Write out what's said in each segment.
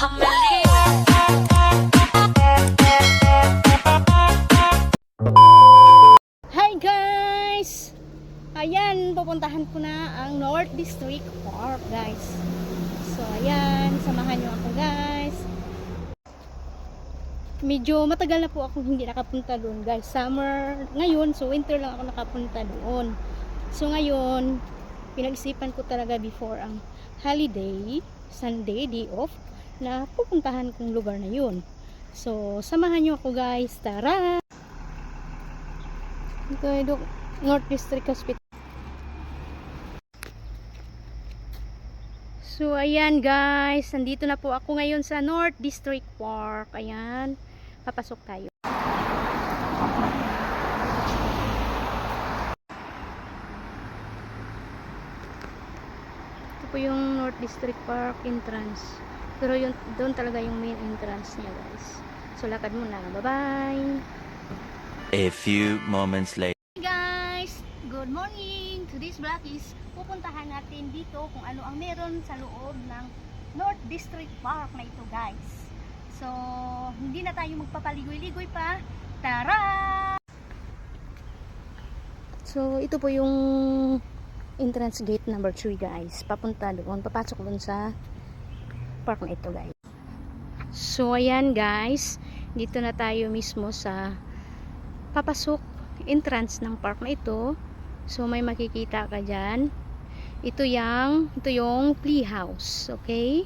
Hi guys! Ayan, pupuntahan ko na ang North District Park guys. So ayan, samahan nyo ako guys. Medyo matagal na po ako hindi nakapunta doon guys. Summer ngayon, so winter lang ako nakapunta doon. So ngayon, pinag-isipan ko talaga before ang holiday, Sunday, day off, na pupuntahan kong lugar na yun. So samahan nyo ako guys, tara! Ito ay North District Hospital. So ayan guys, nandito na po ako ngayon sa North District Park. Ayan, papasok tayo. Ito po yung North District Park entrance. Pero yun, doon talaga yung main entrance niya guys. So lakad muna, bye bye. A few moments later. Hey guys, good morning. Today's vlog is pupuntahan natin dito kung ano ang meron sa loob ng North District Park na ito guys. So hindi na tayo magpapaligoy-ligoy pa. Tara! So ito po yung entrance gate number 3 guys. Papunta doon, papasok doon sa park na ito guys. So ayan guys, dito na tayo mismo sa papasok entrance ng park na ito. So may makikita ka dyan. Ito yung playhouse. Okay?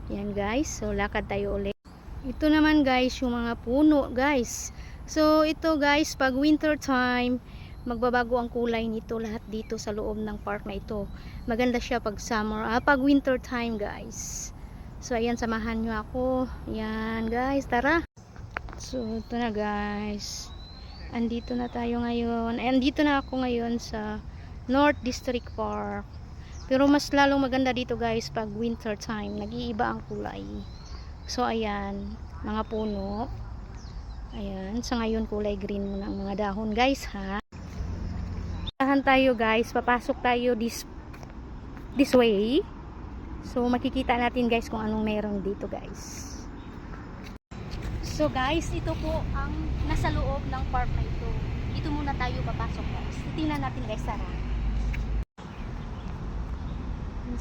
Yan guys. So lakad tayo ulit. Ito naman guys yung mga puno guys. So ito guys, pag winter time, magbabago ang kulay nito lahat dito sa loob ng park na ito. Maganda siya pag summer, pag winter time guys. So ayan, samahan nyo ako. Yan guys, tara. So ito na guys. Andito na tayo ngayon. Andito na ako ngayon sa North District Park. Pero mas lalong maganda dito guys pag winter time. Nag-iiba ang kulay. So ayan, mga puno. Ayan, sa ngayon kulay green muna ang mga dahon guys ha. Tahan tayo guys, papasok tayo this way. So makikita natin guys kung anong meron dito guys. So guys, ito po ang nasa loob ng park na ito. Dito muna tayo papasok guys. Tingnan natin guys, tara.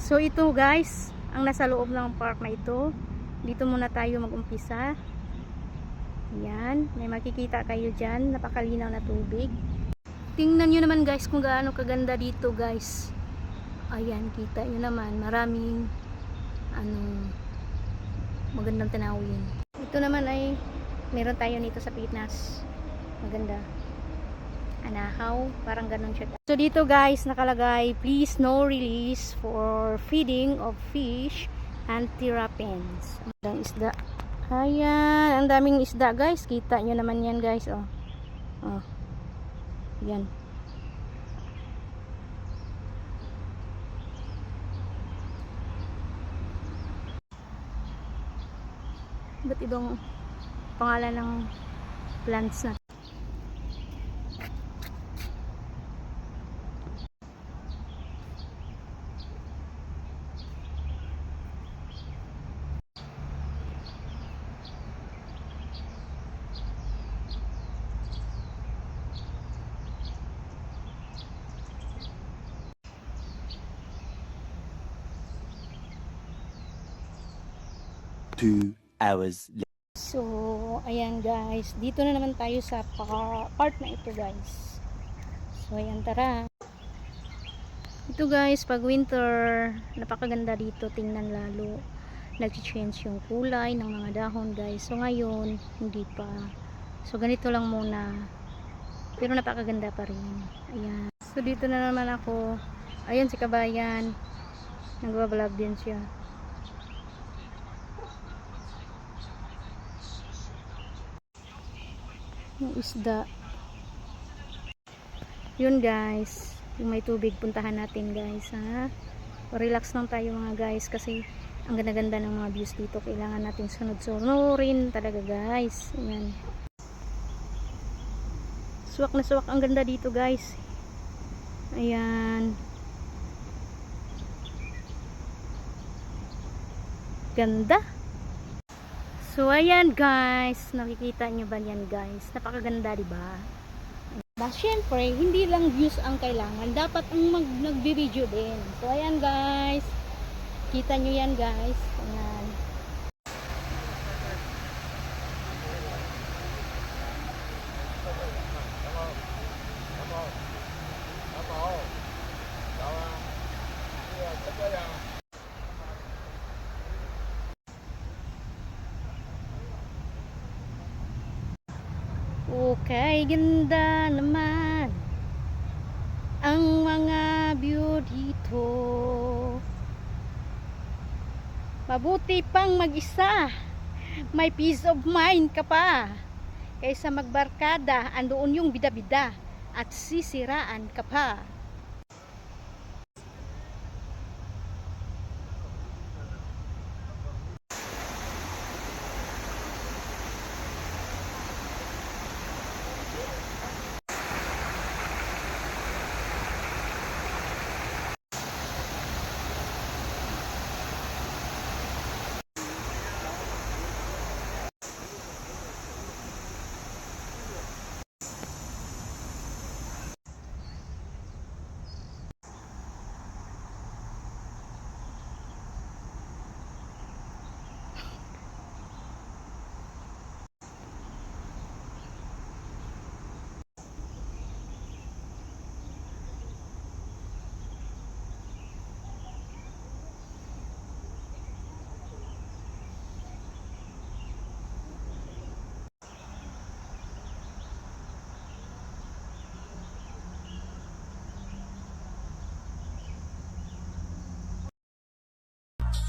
So ito guys, ang nasa loob ng park na ito. Dito muna tayo mag-umpisa. Yan, may makikita kayo dyan. Napakalinaw na tubig. Tingnan nyo naman guys kung gaano kaganda dito guys. Ayan, kita nyo naman. Maraming magandang tanawin. Ito naman ay meron tayo nito sa Pinas. Maganda. Anahaw, parang ganun siya. So dito guys nakalagay, please no release for feeding of fish and terrapins. Ang isda. Ayan, ang daming isda guys. Kita nyo naman yan guys. Oh. Oh. Yan. Ba't ibang pangalan ng plants na? Two hours later. So, ayan guys. Dito na naman tayo sa part na ito guys. So, ayan, tara. Ito guys, pag winter, napakaganda dito. Tingnan lalo. Nag-change yung kulay ng mga dahon guys. So, ngayon, hindi pa. So, ganito lang muna. Pero napakaganda pa rin. Ayan. So, dito na naman ako. Ayan si kabayan. Nagbablog din siya. Yung isda. Yun guys, yung may tubig, puntahan natin guys ha. Relax lang tayo mga guys kasi ang ganda-ganda ng mga views dito. Kailangan natin sunod-sunurin talaga guys. Ayan. Swak na swak ang ganda dito guys. Ayan. Ganda. So ayan guys, nakikita nyo ba yan guys? Napakaganda, di ba? Syempre, hindi lang views ang kailangan, dapat ang nagbi-video din. So ayan guys, kita nyo yan guys. Ayan. Okay, ganda naman ang mga view dito. Mabuti pang mag-isa, may peace of mind ka pa kaysa magbarkada, andoon yung bida-bida at sisiraan ka pa.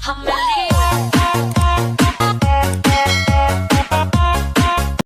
I'm